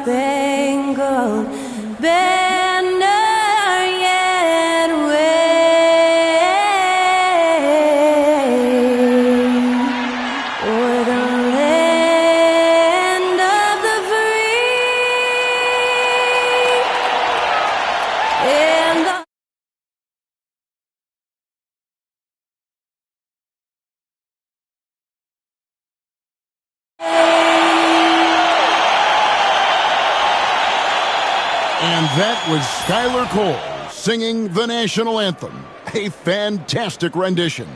star-spangled banner yet wave o'er the land of the free and the And that was Skylar Cole singing the national anthem. A fantastic rendition.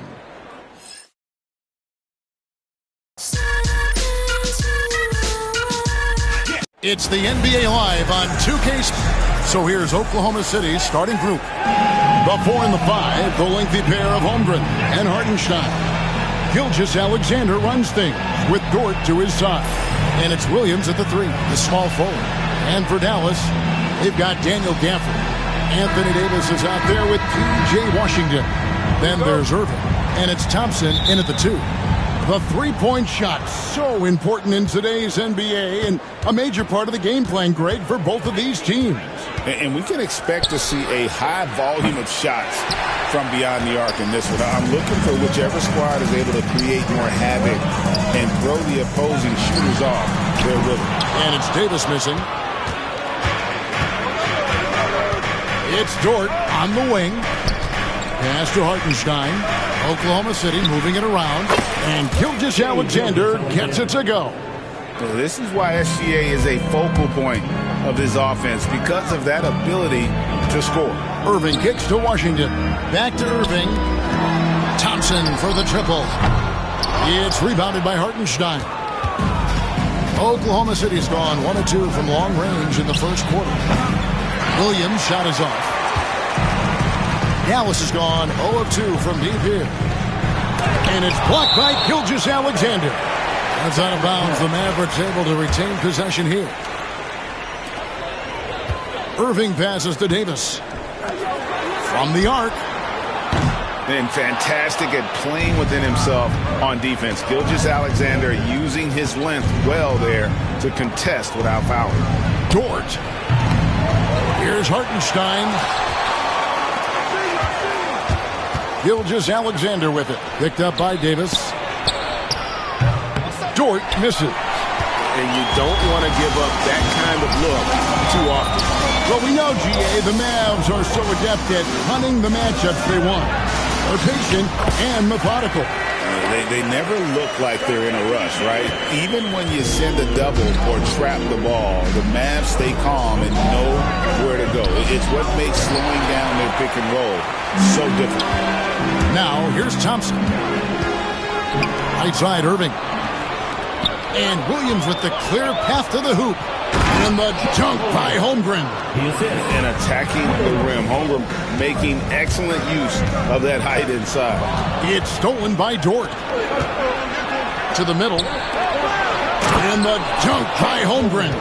It's the NBA Live on 2K. So here's Oklahoma City's starting group. The 4 and the 5, the lengthy pair of Holmgren and Hartenstein. Gilgeous-Alexander runs things with Dort to his side. And it's Williams at the 3, the small forward. And for Dallas, they've got Daniel Gafford. Anthony Davis is out there with P.J. Washington. Then there's Irving. And it's Thompson in at the 2. The three-point shot, so important in today's NBA and a major part of the game plan, Greg, for both of these teams. And we can expect to see a high volume of shots from beyond the arc in this one. I'm looking for whichever squad is able to create more havoc and throw the opposing shooters off their rhythm. And it's Davis missing. It's Dort on the wing. Pass to Hartenstein. Oklahoma City moving it around. And Gilgeous-Alexander gets it to go. This is why SGA is a focal point of this offense, because of that ability to score. Irving kicks to Washington. Back to Irving. Thompson for the triple. It's rebounded by Hartenstein. Oklahoma City's gone 1 of 2 from long range in the first quarter. Williams' shot is off. Dallas has gone 0 of 2 from deep here. And it's blocked by Gilgeous-Alexander. That's out of bounds. The Mavericks able to retain possession here. Irving passes to Davis. From the arc. Been fantastic at playing within himself on defense. Gilgeous-Alexander using his length well there to contest without fouling. Dort. Here's Hartenstein. Gilgeous-Alexander with it. Picked up by Davis. Dort misses. And you don't want to give up that kind of look too often. Well, we know, GA, the Mavs are so adept at hunting the matchups they want. They're patient and methodical. They never look like they're in a rush, right? Even when you send a double or trap the ball, the Mavs stay calm and know where to go. It's what makes slowing down their pick and roll so difficult. Now, here's Thompson. Right side, Irving. And Williams with the clear path to the hoop. And the dunk by Holmgren. And attacking the rim. Holmgren making excellent use of that height inside. It's stolen by Dort. To the middle. And the dunk by Holmgren.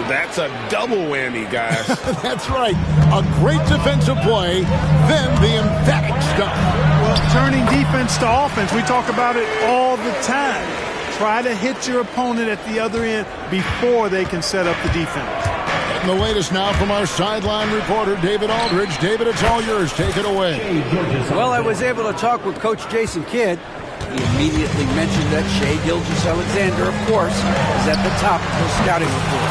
That's a double whammy, guys. That's right. A great defensive play, then the emphatic stuff. Well, turning defense to offense, we talk about it all the time. Try to hit your opponent at the other end before they can set up the defense. And the latest now from our sideline reporter, David Aldridge. David, it's all yours. Take it away. Well, I was able to talk with Coach Jason Kidd. He immediately mentioned that Shai Gilgeous-Alexander, of course, is at the top of the scouting report.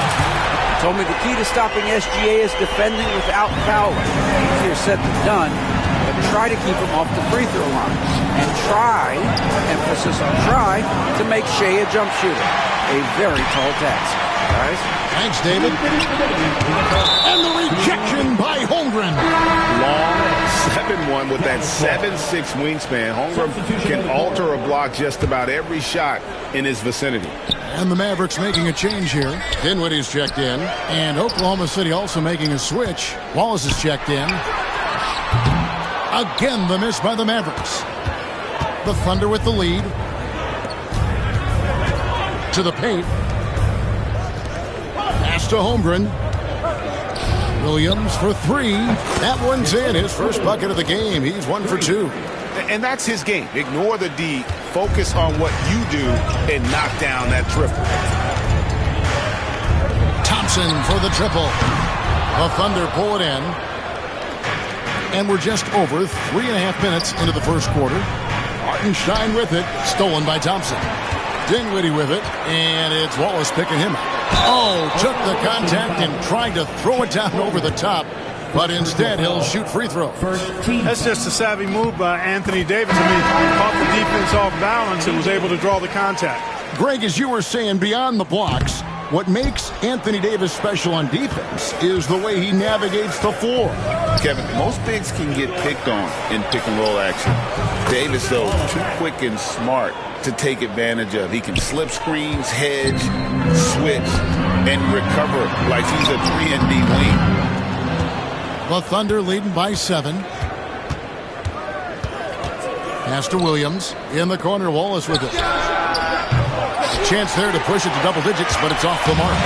He told me the key to stopping SGA is defending without fouling. Easier said than done, but try to keep him off the free throw line. And try, emphasis on try, to make Shai a jump shooter. A very tall task, guys. Thanks, David. And the rejection by Holmgren. Long 7-1 with that 7'6" wingspan. Holmgren can alter a block just about every shot in his vicinity. And the Mavericks making a change here. Dinwiddie's checked in. And Oklahoma City also making a switch. Wallace is checked in. Again, the miss by the Mavericks. The Thunder with the lead. To the paint. Pass to Holmgren. Williams for 3. That one's in. His first bucket of the game. He's 1 for 2. And that's his game. Ignore the D. Focus on what you do and knock down that triple. Thompson Thompson for the triple. The Thunder pull it in. And we're just over 3.5 minutes into the first quarter. Hartenstein with it, stolen by Thompson. Dinwiddie with it, and it's Wallace picking him up. Oh, took the contact and tried to throw it down over the top, but instead he'll shoot free throws. That's just a savvy move by Anthony Davis. I mean, he caught the defense off balance and was able to draw the contact. Greg, as you were saying, beyond the blocks, what makes Anthony Davis special on defense is the way he navigates the floor. Kevin, most bigs can get picked on in pick-and-roll action. Davis, though, too quick and smart to take advantage of. He can slip screens, hedge, switch, and recover like he's a 3-and-D wing. The Thunder leading by 7. Pass to Williams. In the corner, Wallace with it. Chance there to push it to double digits, but it's off the mark.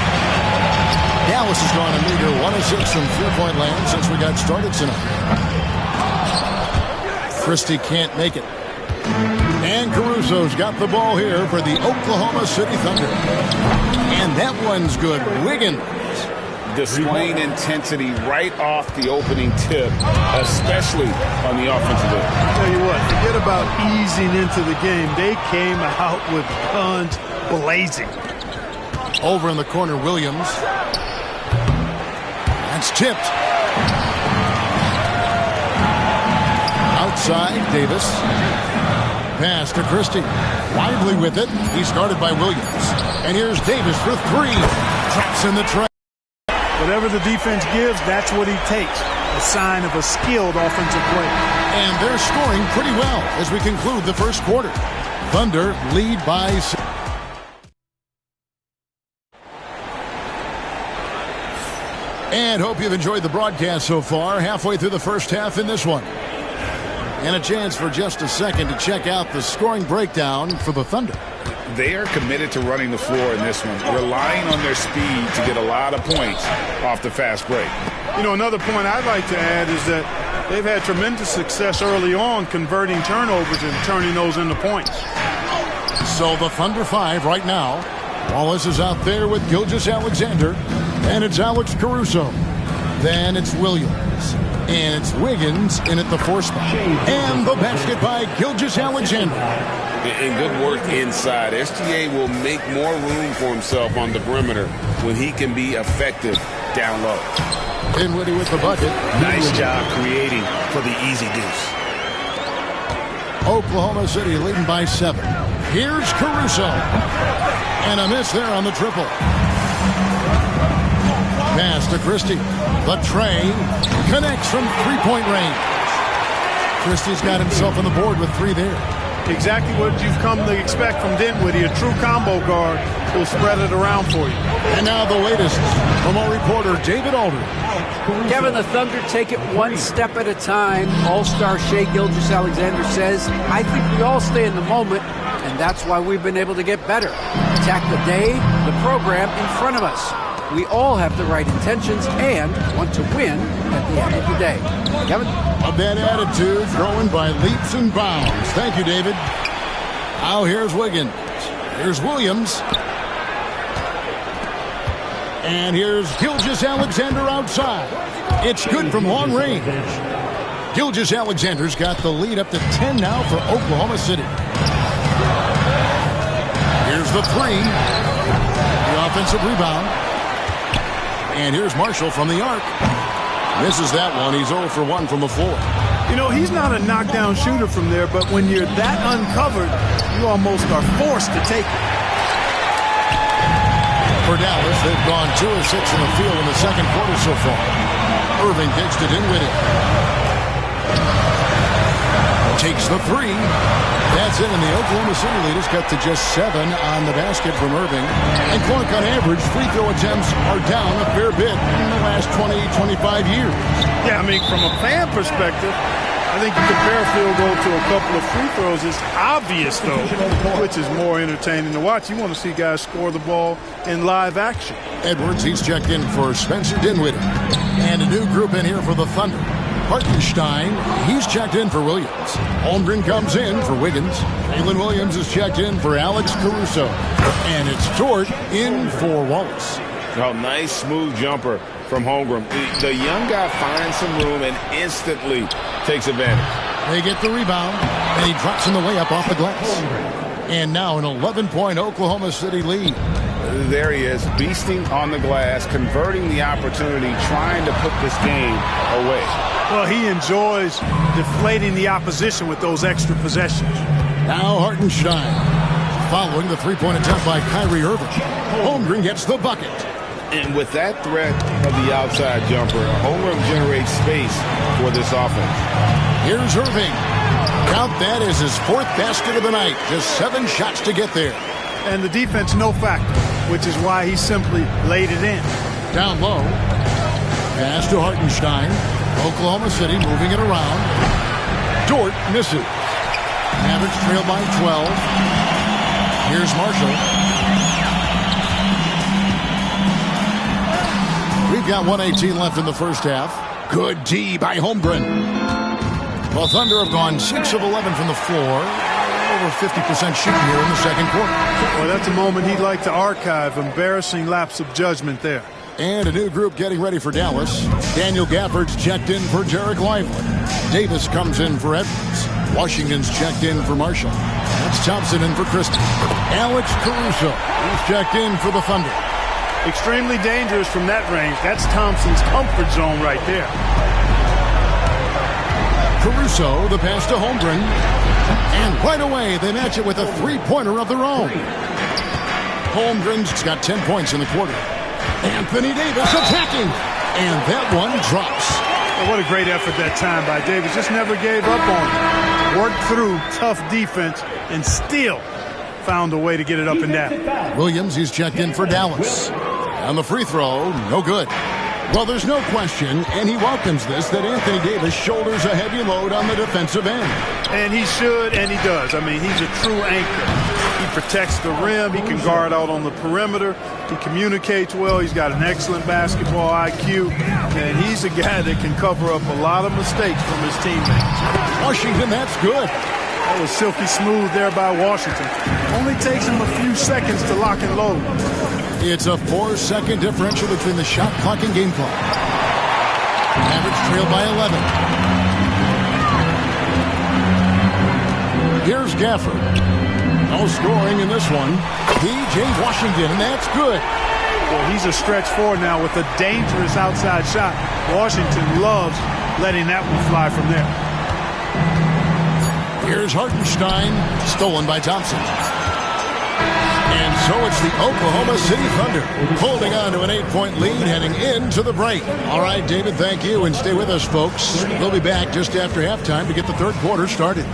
Dallas has gone a meager 1 of 6 from three-point land since we got started tonight. Christie can't make it. And Caruso's got the ball here for the Oklahoma City Thunder. And that one's good. Wiggins. Displaying intensity right off the opening tip, especially on the offensive end. I'll tell you what, forget about easing into the game. They came out with guns blazing. Over in the corner, Williams. That's tipped. Outside, Davis. Pass to Christie. Lively with it. He's guarded by Williams. And here's Davis for 3. Traps in the tray. Whatever the defense gives, that's what he takes. A sign of a skilled offensive player. And they're scoring pretty well as we conclude the first quarter. Thunder lead by 6. And hope you've enjoyed the broadcast so far. Halfway through the first half in this one. And a chance for just a second to check out the scoring breakdown for the Thunder. They are committed to running the floor in this one, relying on their speed to get a lot of points off the fast break. You know, another point I'd like to add is that they've had tremendous success early on converting turnovers and turning those into points. So the Thunder 5 right now. Wallace is out there with Gilgeous-Alexander, and it's Alex Caruso. Then it's Williams, and it's Wiggins in at the 4 spot. And the basket by Gilgeous-Alexander. And good work inside. SGA will make more room for himself on the perimeter when he can be effective down low. Dinwiddie with the bucket. Nice job creating for the easy deuce. Oklahoma City leading by 7. Here's Caruso. And a miss there on the triple. Pass to Christie. The tray connects from three-point range. Christie's got himself on the board with 3 there. Exactly what you've come to expect from Dinwiddie, a true combo guard who'll spread it around for you. And now the latest from our reporter, David Aldridge. Kevin, the Thunder take it one step at a time. All-star Shai Gilgeous-Alexander says, I think we all stay in the moment, and that's why we've been able to get better. Attack the day, the program in front of us. We all have the right intentions and want to win at the end of the day. Kevin? A bad attitude thrown by leaps and bounds. Thank you, David. Now here's Wiggins. Here's Williams. And here's Gilgeous-Alexander outside. It's good from long range. Gilgeous-Alexander's got the lead up to 10 now for Oklahoma City. Here's the 3. The offensive rebound. And here's Marshall from the arc. Misses that one. He's 0 for 1 from the floor. You know, he's not a knockdown shooter from there, but when you're that uncovered, you almost are forced to take it. For Dallas, they've gone 2 of 6 in the field in the second quarter so far. Irving takes to Dinwiddie. Takes the 3. That's it, and the Oklahoma City lead is cut to just 7 on the basket from Irving. And Clark, on average, free throw attempts are down a fair bit in the last 20, 25 years. Yeah, I mean, from a fan perspective, I think you compare a field goal to a couple of free throws. It's obvious, though, which is more entertaining to watch. You want to see guys score the ball in live action. Edwards, he's checked in for Spencer Dinwiddie. And a new group in here for the Thunder. Hartenstein, he's checked in for Williams. Holmgren comes in for Wiggins. Jalen Williams is checked in for Alex Caruso. And it's Dort in for Wallace. Oh, nice smooth jumper from Holmgren. The young guy finds some room and instantly takes advantage. They get the rebound, and he drops in the layup off the glass. And now an 11-point Oklahoma City lead. There he is, beasting on the glass, converting the opportunity, trying to put this game away. Well, he enjoys deflating the opposition with those extra possessions. Now Hartenstein, following the three-point attempt by Kyrie Irving. Holmgren gets the bucket. And with that threat of the outside jumper, Holmgren generates space for this offense. Here's Irving. Count that as his fourth basket of the night. Just 7 shots to get there. And the defense no factor, which is why he simply laid it in. Down low. Pass to Hartenstein. Oklahoma City moving it around. Dort misses. Mavericks trail by 12. Here's Marshall. We've got 1:18 left in the first half. Good D by Holmgren. The Thunder have gone 6 of 11 from the floor. Over 50% shooting here in the second quarter. Well, that's a moment he'd like to archive. Embarrassing lapse of judgment there. And a new group getting ready for Dallas. Daniel Gafford's checked in for Derek Lively. Davis comes in for Edwards. Washington's checked in for Marshall. That's Thompson in for Christie. Alex Caruso is checked in for the Thunder. Extremely dangerous from that range. That's Thompson's comfort zone right there. Caruso, the pass to Holmgren. And right away, they match it with a three-pointer of their own. Holmgren's got 10 points in the quarter. Anthony Davis attacking. And that one drops. Well, what a great effort that time by Davis. Just never gave up on it. Worked through tough defense and still found a way to get it up and down. Williams, he's checked in for Dallas. On the free throw, no good. Well, there's no question, and he welcomes this, that Anthony Davis shoulders a heavy load on the defensive end. And he should, and he does. I mean, he's a true anchor. He protects the rim. He can guard out on the perimeter. He communicates well. He's got an excellent basketball IQ. And he's a guy that can cover up a lot of mistakes from his teammates. Washington, that's good. That was silky smooth there by Washington. Only takes him a few seconds to lock and load. It's a 4-second differential between the shot clock and game clock. Mavericks trail by 11. Here's Gafford. No scoring in this one. P.J. Washington, and that's good. Well, he's a stretch forward now with a dangerous outside shot. Washington loves letting that one fly from there. Here's Hartenstein, stolen by Thompson. And so it's the Oklahoma City Thunder holding on to an 8-point lead heading into the break. All right, David, thank you, and stay with us, folks. We'll be back just after halftime to get the third quarter started.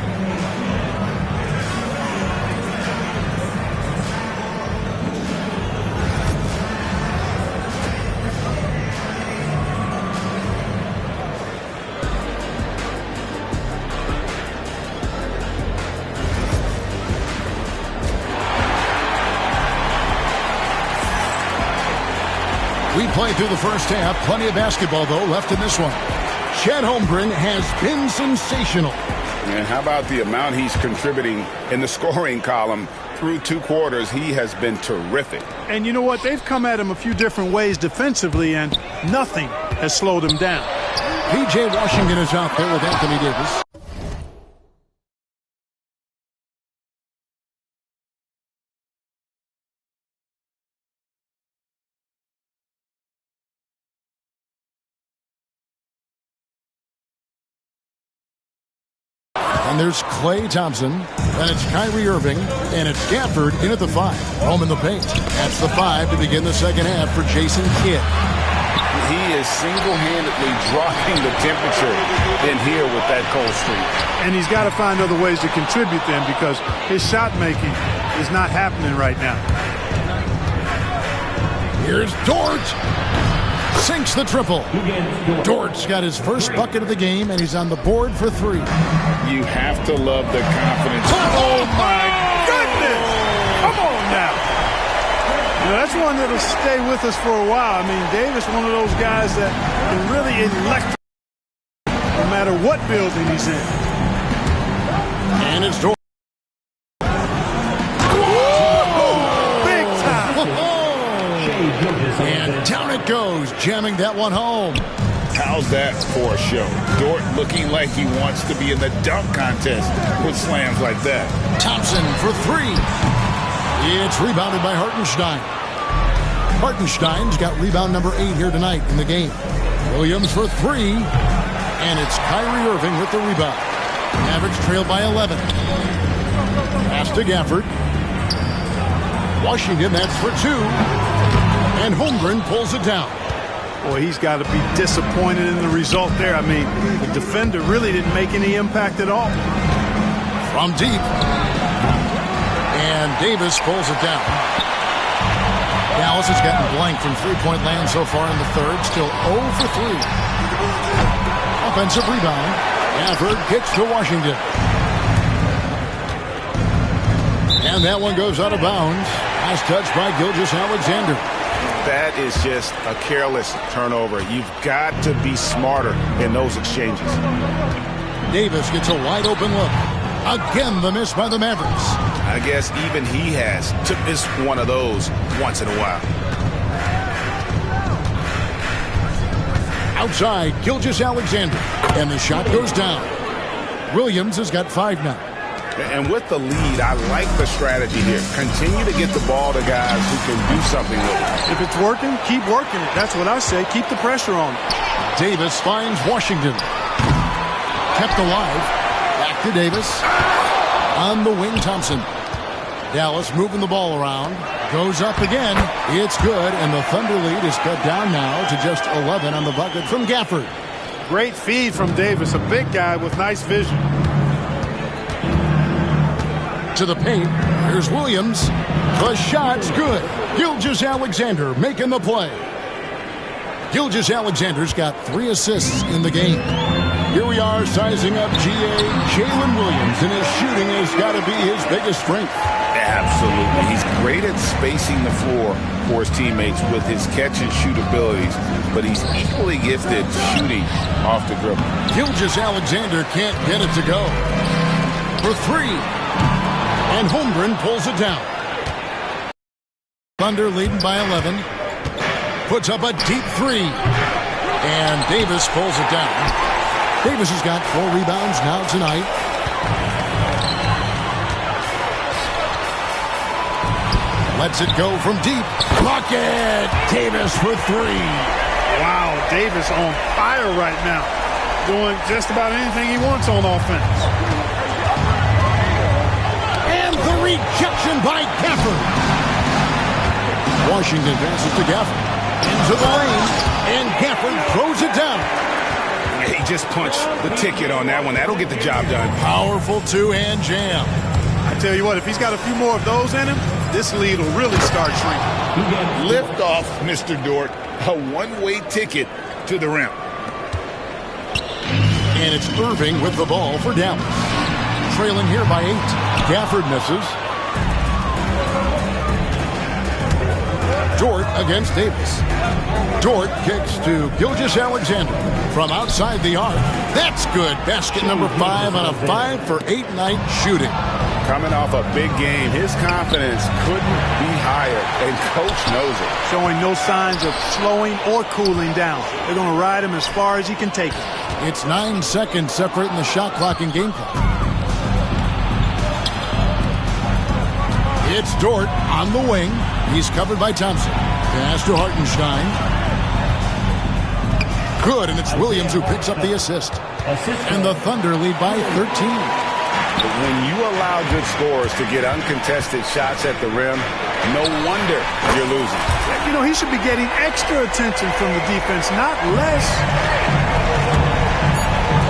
We played through the first half. Plenty of basketball, though, left in this one. Chet Holmgren has been sensational. And how about the amount he's contributing in the scoring column through 2 quarters? He has been terrific. And you know what? They've come at him a few different ways defensively, and nothing has slowed him down. P.J. Washington is out there with Anthony Davis. And there's Klay Thompson, and it's Kyrie Irving, and it's Gafford in at the 5. Home in the paint. That's the 5 to begin the second half for Jason Kidd. He is single-handedly dropping the temperature in here with that cold streak. And he's got to find other ways to contribute then, because his shot making is not happening right now. Here's Dort. Sinks the triple. Dort's got his first bucket of the game, and he's on the board for 3. You have to love the confidence. Oh, my goodness! Come on now. You know, that's one that'll stay with us for a while. I mean, Davis, one of those guys that can really electrify no matter what building he's in. And it's Dort. Big time. And it goes, jamming that one home. How's that for a show? Dort looking like he wants to be in the dunk contest with slams like that. Thompson for three. It's rebounded by Hartenstein. Hartenstein's got rebound number 8 here tonight in the game. Williams for three. And it's Kyrie Irving with the rebound. Mavericks trailed by 11. Pass to Gafford. Washington, that's for 2. And Holmgren pulls it down. Boy, he's got to be disappointed in the result there. I mean, the defender really didn't make any impact at all. From deep. And Davis pulls it down. Dallas has gotten blank from three-point land so far in the third. Still 0 for 3. Offensive rebound. Gafford kicks to Washington. And that one goes out of bounds. Last touch by Gilgeous-Alexander. That is just a careless turnover. You've got to be smarter in those exchanges. Davis gets a wide open look. Again, the miss by the Mavericks. I guess even he has to miss one of those once in a while. Outside, Gilgeous-Alexander. And the shot goes down. Williams has got 5 now. And with the lead, I like the strategy here. Continue to get the ball to guys who can do something with it. If it's working, keep working it. That's what I say. Keep the pressure on. Davis finds Washington. Kept alive. Back to Davis. On the wing, Thompson. Dallas moving the ball around. Goes up again. It's good. And the Thunder lead is cut down now to just 11 on the bucket from Gafford. Great feed from Davis. A big guy with nice vision. To the paint. Here's Williams. The shot's good. Gilgeous-Alexander making the play. Gilgeous-Alexander's got 3 assists in the game. Here we are sizing up GA Jalen Williams, and his shooting has got to be his biggest strength. Absolutely. He's great at spacing the floor for his teammates with his catch-and-shoot abilities, but he's equally gifted shooting off the dribble. Gilgeous-Alexander can't get it to go. For 3. And Holmgren pulls it down. Thunder leading by 11. Puts up a deep 3. And Davis pulls it down. Davis has got 4 rebounds now tonight. Lets it go from deep. Bucket! Davis for 3. Wow, Davis on fire right now. Doing just about anything he wants on offense. The rejection by Gafford. Washington passes to Gafford. Into the lane. And Gafford throws it down. He just punched the ticket on that one. That'll get the job done. Powerful two-hand jam. I tell you what, if he's got a few more of those in him, this lead will really start shrinking. Lift off, Mr. Dort. A one-way ticket to the rim. And it's Irving with the ball for Dallas. Trailing here by 8. Gafford misses. Dort against Davis. Dort kicks to Gilgeous-Alexander from outside the arc. That's good. Basket number 5 on a 5 for 8 night shooting. Coming off a big game, his confidence couldn't be higher, and coach knows it. Showing no signs of slowing or cooling down. They're going to ride him as far as he can take it. It's 9 seconds separating the shot clock and game clock. It's Dort on the wing. He's covered by Thompson. Pass to Hartenstein. Good, and it's Williams who picks up the assist. And the Thunder lead by 13. But when you allow good scorers to get uncontested shots at the rim, no wonder you're losing. You know, he should be getting extra attention from the defense, not less.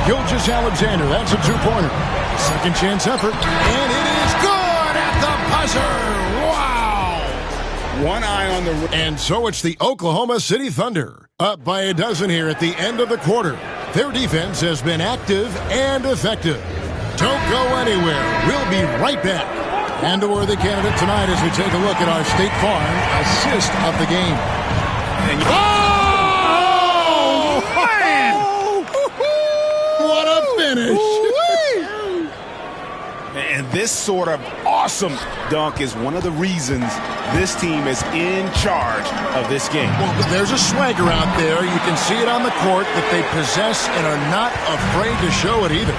Gilgeous-Alexander, that's a 2-pointer. Second chance effort, and it is good at the buzzer. Wow! One eye on the rim. And so it's the Oklahoma City Thunder, up by a dozen here at the end of the quarter. Their defense has been active and effective. Don't go anywhere. We'll be right back. And a worthy candidate tonight as we take a look at our State Farm assist of the game. Oh, man! What a finish. And this sort of awesome dunk is one of the reasons this team is in charge of this game. Well, but there's a swagger out there. You can see it on the court that they possess and are not afraid to show it either.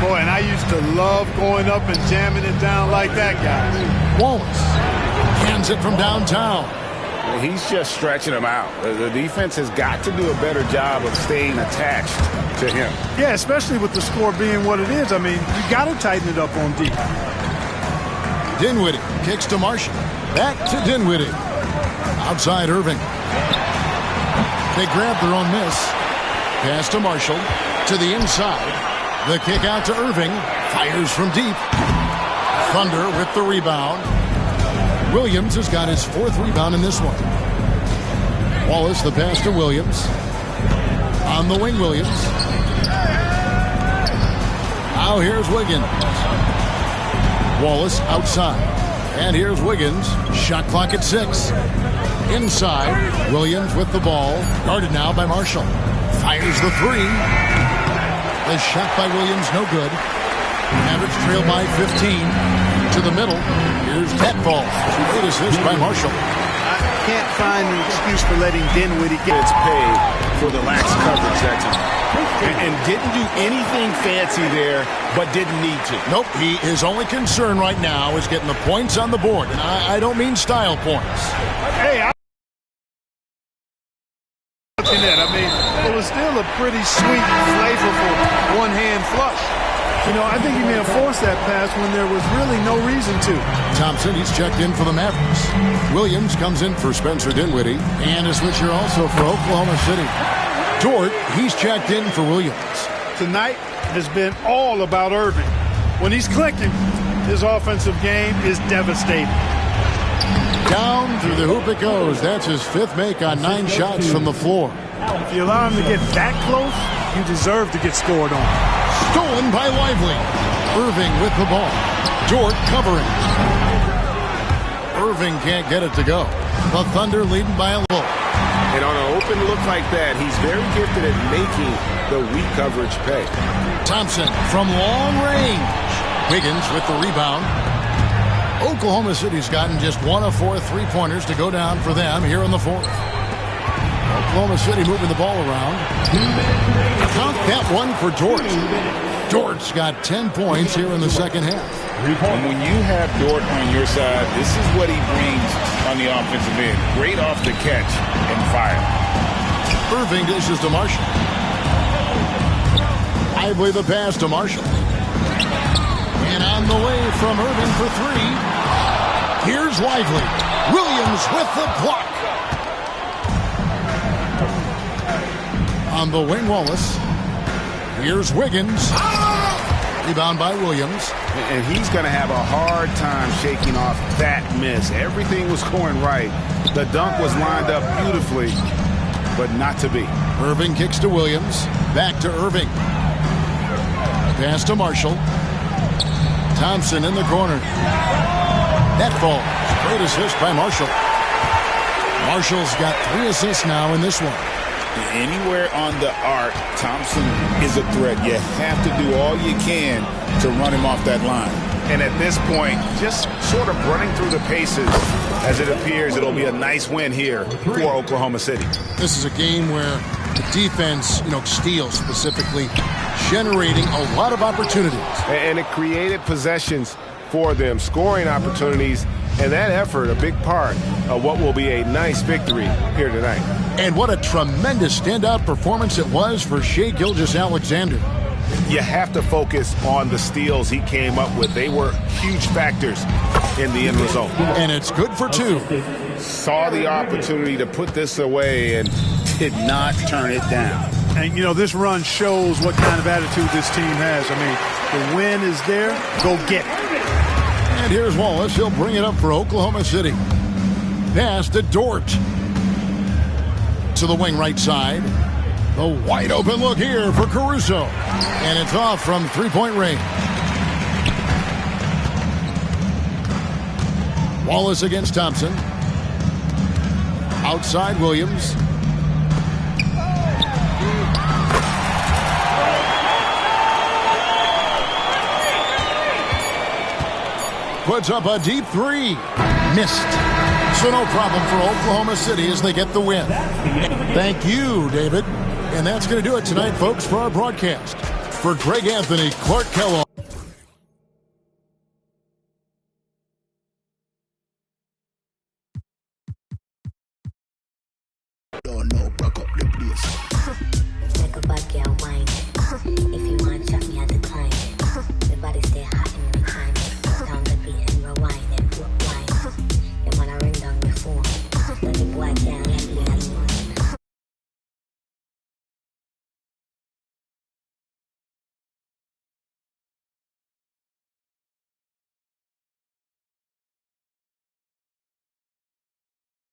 Boy, and I used to love going up and jamming it down like that, guys. Wallace hands it from downtown. He's just stretching him out. The defense has got to do a better job of staying attached to him. Yeah, especially with the score being what it is. I mean, you got to tighten it up on D. Dinwiddie kicks to Marshall. Back to Dinwiddie. Outside Irving. They grab their own miss. Pass to Marshall. To the inside. The kick out to Irving. Fires from deep. Thunder with the rebound. Williams has got his 4th rebound in this one. Wallace, the pass to Williams. On the wing, Williams. Now here's Wiggins. Wallace outside. And here's Wiggins. Shot clock at 6. Inside, Williams with the ball. Guarded now by Marshall. Fires the 3. The shot by Williams, no good. Mavericks trail by 15. To the middle. Here's that ball. Great assist by Marshall. I can't find an excuse for letting Dinwiddie get It's paid for the lax coverage that time. And didn't do anything fancy there, but didn't need to. Nope, his only concern right now is getting the points on the board. And I don't mean style points. Hey, I mean, it was still a pretty sweet, flavorful one-hand flush. You know, I think he may have forced that pass when there was really no reason to. Thompson, he's checked in for the Mavericks. Williams comes in for Spencer Dinwiddie. And a switcher also for Oklahoma City. Dort, he's checked in for Williams. Tonight has been all about Irving. When he's clicking, his offensive game is devastating. Down through the hoop it goes. That's his 5th make on 9 shots from the floor. If you allow him to get that close, you deserve to get scored on. Stolen by Lively. Irving with the ball. Dort covering. Irving can't get it to go. The Thunder leading by a low. And on an open look like that, he's very gifted at making the weak coverage pay. Thompson from long range. Wiggins with the rebound. Oklahoma City's gotten just 1 of 4 3-pointers to go down for them here in the 4th. Oklahoma City moving the ball around. Count that one for Dort. Dort's got 10 points here in the second half. And when you have Dort on your side, this is what he brings on the offensive end. Great off the catch and fire. Irving dishes to Marshall. Lively the pass to Marshall. And on the way from Irving for 3. Here's Lively. Williams with the block. On the wing, Wallace. Here's Wiggins. Rebound by Williams. And he's going to have a hard time shaking off that miss. Everything was going right. The dunk was lined up beautifully, but not to be. Irving kicks to Williams. Back to Irving. Pass to Marshall. Thompson in the corner. That falls. Great assist by Marshall. Marshall's got 3 assists now in this one. Anywhere on the arc, Thompson is a threat. You have to do all you can to run him off that line. And at this point, just sort of running through the paces, as it appears it'll be a nice win here for Oklahoma City. This is a game where the defense, steals specifically, generating a lot of opportunities. And it created possessions for them, scoring opportunities, and that effort a big part of what will be a nice victory here tonight. And what a tremendous standout performance it was for Shai Gilgeous-Alexander. You have to focus on the steals he came up with. They were huge factors in the end result. And it's good for 2. Saw the opportunity to put this away and did not turn it down. And, this run shows what kind of attitude this team has. I mean, the win is there. Go get it. And here's Wallace. He'll bring it up for Oklahoma City. Pass to Dort. To the wing right side. The wide open look here for Caruso. And it's off from 3-point range. Wallace against Thompson. Outside Williams. puts up a deep three. Missed. So no problem for Oklahoma City as they get the win. Thank you, David. And that's going to do it tonight, folks, for our broadcast. For Greg Anthony, Clark Kellogg.